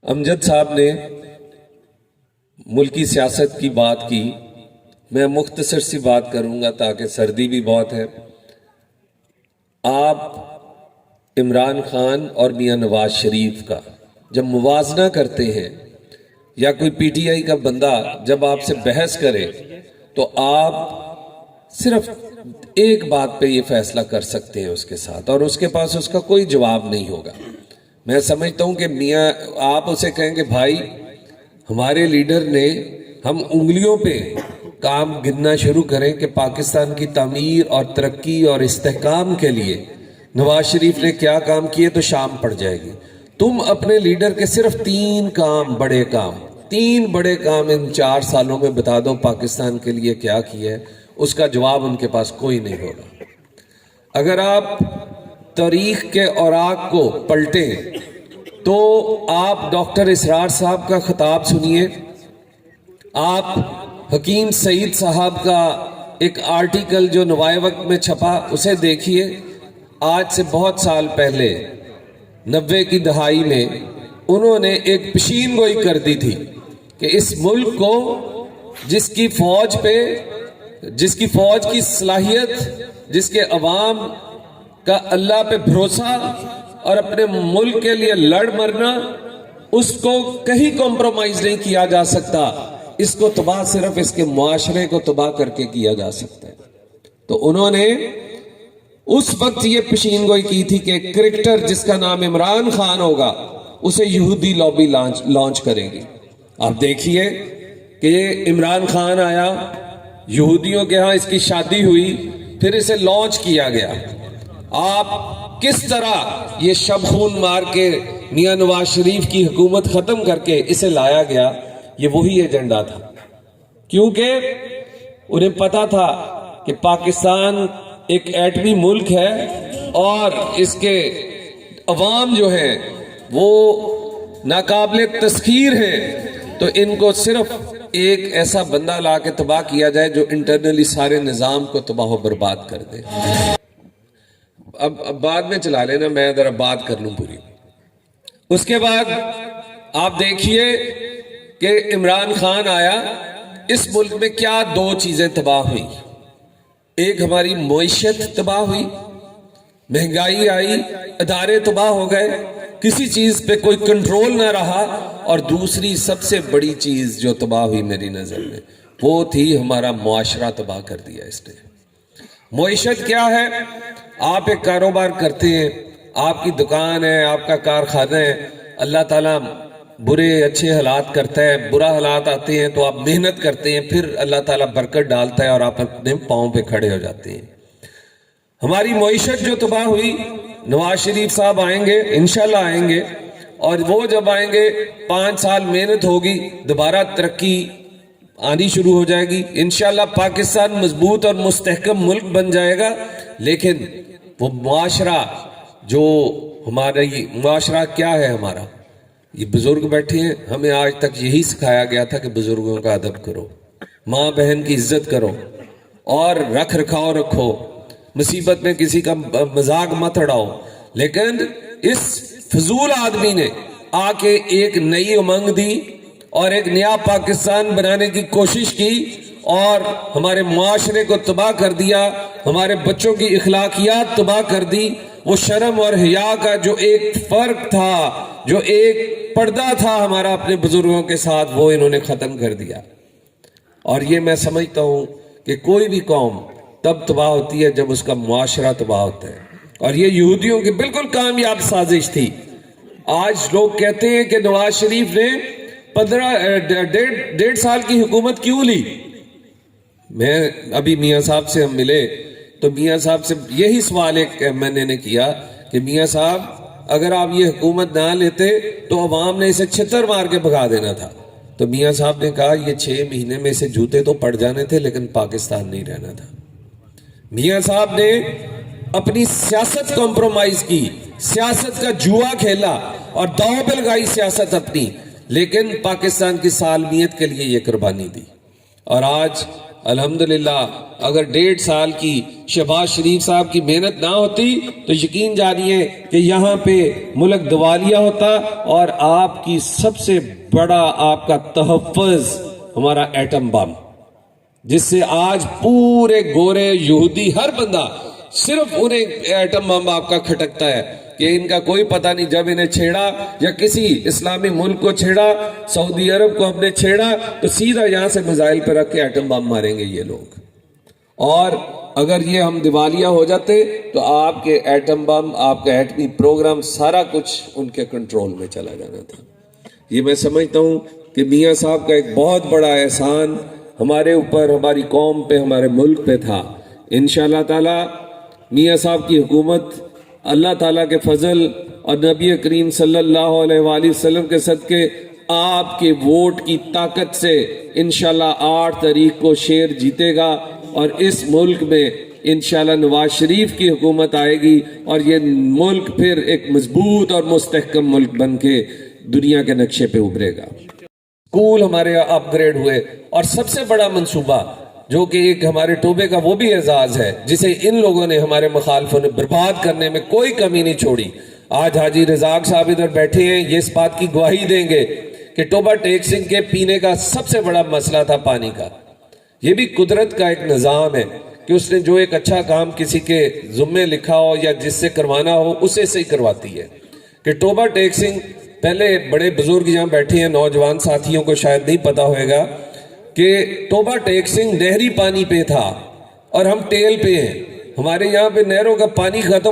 امجد صاحب نے ملکی سیاست کی بات کی. میں مختصر سی بات کروں گا تاکہ سردی بھی بہت ہے. آپ عمران خان اور میاں نواز شریف کا جب موازنہ کرتے ہیں یا کوئی پی ٹی آئی کا بندہ جب آپ سے بحث کرے تو آپ صرف ایک بات پہ یہ فیصلہ کر سکتے ہیں اس کے ساتھ، اور اس کے پاس اس کا کوئی جواب نہیں ہوگا. میں سمجھتا ہوں کہ میاں آپ اسے کہیں کہ بھائی ہمارے لیڈر نے، ہم انگلیوں پہ کام گننا شروع کریں کہ پاکستان کی تعمیر اور ترقی اور استحکام کے لیے نواز شریف نے کیا کام کیے تو شام پڑ جائے گی. تم اپنے لیڈر کے صرف تین بڑے کام ان 4 سالوں میں بتا دو پاکستان کے لیے کیا کیا ہے، اس کا جواب ان کے پاس کوئی نہیں ہوگا. اگر آپ تاریخ کے اوراق کو پلٹیں تو آپ ڈاکٹر اسرار صاحب کا خطاب سنیے، آپ حکیم سعید صاحب کا ایک آرٹیکل جو نوائے وقت میں چھپا اسے دیکھیے. آج سے بہت سال پہلے 90 کی دہائی میں انہوں نے ایک پیشین گوئی کر دی تھی کہ اس ملک کو جس کی فوج کی صلاحیت، جس کے عوام کا اللہ پہ بھروسہ اور اپنے ملک کے لیے لڑ مرنا، اس کو کہیں کمپرومائز نہیں کیا جا سکتا. اس کو تباہ صرف اس کے معاشرے کو تباہ کر کے کیا جا سکتا ہے. تو انہوں نے اس وقت یہ پیشین گوئی کی تھی کہ کرکٹر جس کا نام عمران خان ہوگا اسے یہودی لابی لانچ کرے گی. آپ دیکھیے کہ یہ عمران خان آیا، یہودیوں کے ہاں اس کی شادی ہوئی، پھر اسے لانچ کیا گیا. آپ کس طرح یہ شب خون مار کے میاں نواز شریف کی حکومت ختم کر کے اسے لایا گیا، یہ وہی ایجنڈا تھا. کیونکہ انہیں پتا تھا کہ پاکستان ایک ایٹمی ملک ہے اور اس کے عوام جو ہیں وہ ناقابل تسخیر ہیں، تو ان کو صرف ایک ایسا بندہ لا کے تباہ کیا جائے جو انٹرنلی سارے نظام کو تباہ و برباد کر دے. اب بعد میں چلا لینا، میں ذرا بات کر لوں پوری. اس کے بعد آپ دیکھیے کہ عمران خان آیا، اس ملک میں کیا 2 چیزیں تباہ ہوئی. ایک ہماری معیشت تباہ ہوئی، مہنگائی آئی، ادارے تباہ ہو گئے، کسی چیز پہ کوئی کنٹرول نہ رہا. اور دوسری سب سے بڑی چیز جو تباہ ہوئی میری نظر میں وہ تھی ہمارا معاشرہ تباہ کر دیا اس نے. معیشت کیا ہے؟ آپ ایک کاروبار کرتے ہیں، آپ کی دکان ہے، آپ کا کارخانہ ہے، اللہ تعالیٰ برے اچھے حالات کرتا ہے، برا حالات آتے ہیں تو آپ محنت کرتے ہیں، پھر اللہ تعالیٰ برکت ڈالتا ہے اور آپ اپنے پاؤں پہ کھڑے ہو جاتے ہیں. ہماری معیشت جو تباہ ہوئی، نواز شریف صاحب آئیں گے، انشاءاللہ آئیں گے، اور وہ جب آئیں گے 5 سال محنت ہوگی، دوبارہ ترقی آنی شروع ہو جائے گی. انشاءاللہ پاکستان مضبوط اور مستحکم ملک بن جائے گا. لیکن وہ معاشرہ جو ہمارا، یہ معاشرہ کیا ہے ہمارا؟ یہ بزرگ بیٹھے ہیں، ہمیں آج تک یہی سکھایا گیا تھا کہ بزرگوں کا ادب کرو، ماں بہن کی عزت کرو اور رکھ رکھاؤ رکھو، مصیبت میں کسی کا مذاق مت اڑاؤ. لیکن اس فضول آدمی نے آ کے ایک نئی امنگ دی اور ایک نیا پاکستان بنانے کی کوشش کی اور ہمارے معاشرے کو تباہ کر دیا، ہمارے بچوں کی اخلاقیات تباہ کر دی. وہ شرم اور حیا کا جو ایک فرق تھا، جو ایک پردہ تھا ہمارا اپنے بزرگوں کے ساتھ، وہ انہوں نے ختم کر دیا. اور یہ میں سمجھتا ہوں کہ کوئی بھی قوم تب تباہ ہوتی ہے جب اس کا معاشرہ تباہ ہوتا ہے، اور یہ یہودیوں کی بالکل کامیاب سازش تھی. آج لوگ کہتے ہیں کہ نواز شریف نے 1.5 سال کی حکومت کیوں لی. میں ابھی میاں صاحب سے ہم ملے تو میاں صاحب سے یہی سوال ایک میں نے کیا کہ میاں صاحب اگر آپ یہ حکومت نہ لیتے تو عوام نے اسے چھتر مار کے بھگا دینا تھا. تو میاں صاحب نے کہا یہ 6 مہینے میں اسے جوتے تو پڑ جانے تھے لیکن پاکستان نہیں رہنا تھا. میاں صاحب نے اپنی سیاست کمپرومائز کی، سیاست کا جوا کھیلا اور داؤ پہ لگائی سیاست اپنی، لیکن پاکستان کی سالمیت کے لیے یہ قربانی دی. اور آج الحمدللہ اگر 1.5 سال کی شہباز شریف صاحب کی محنت نہ ہوتی تو یقین جانیے کہ یہاں پہ ملک دیوالیہ ہوتا، اور آپ کی سب سے بڑا آپ کا تحفظ ہمارا ایٹم بم، جس سے آج پورے گورے یہودی ہر بندہ صرف انہیں ایٹم بم آپ کا کھٹکتا ہے کہ ان کا کوئی پتہ نہیں، جب انہیں چھیڑا یا کسی اسلامی ملک کو چھیڑا، سعودی عرب کو ہم نے چھیڑا تو سیدھا یہاں سے میزائل پہ رکھ کے ایٹم بم ماریں گے یہ لوگ۔ اور اگر یہ ہم دیوالیہ ہو جاتے تو آپ کے ایٹم بم، آپ کا ایٹمی پروگرام، سارا کچھ ان کے کنٹرول میں چلا جانا تھا۔ یہ میں سمجھتا ہوں کہ میاں صاحب کا ایک بہت بڑا احسان ہمارے اوپر، ہماری قوم پہ، ہمارے ملک پہ تھا۔ انشاءاللہ تعالی میاں صاحب کی حکومت اللہ تعالیٰ کے فضل اور نبی کریم صلی اللہ علیہ وآلہ وسلم کے صدقے آپ کے ووٹ کی طاقت سے انشاءاللہ 8 تاریخ کو شیر جیتے گا، اور اس ملک میں انشاءاللہ نواز شریف کی حکومت آئے گی، اور یہ ملک پھر ایک مضبوط اور مستحکم ملک بن کے دنیا کے نقشے پہ ابھرے گا۔ اسکول ہمارے اپ گریڈ ہوئے، اور سب سے بڑا منصوبہ جو کہ ایک ہمارے ٹوبے کا وہ بھی اعزاز ہے، جسے ان لوگوں نے، ہمارے مخالفوں نے برباد کرنے میں کوئی کمی نہیں چھوڑی۔ آج حاجی رزاق صاحب ادھر بیٹھے ہیں، یہ اس بات کی گواہی دیں گے کہ ٹوبہ ٹیک سنگھ کے پینے کا سب سے بڑا مسئلہ تھا پانی کا۔ یہ بھی قدرت کا ایک نظام ہے کہ اس نے جو ایک اچھا کام کسی کے ذمے لکھا ہو یا جس سے کروانا ہو اسے سے ہی کرواتی ہے۔ کہ ٹوبہ ٹیک سنگھ، پہلے بڑے بزرگ یہاں بیٹھے ہیں، نوجوان ساتھیوں کو شاید نہیں پتا ہوئے گا کہ ٹوبہ ٹیک سنگھ نہری پانی پہ تھا اور ہم ٹیل پہ ہیں۔ ہمارے یہاں پہ نہروں کا پانی ختم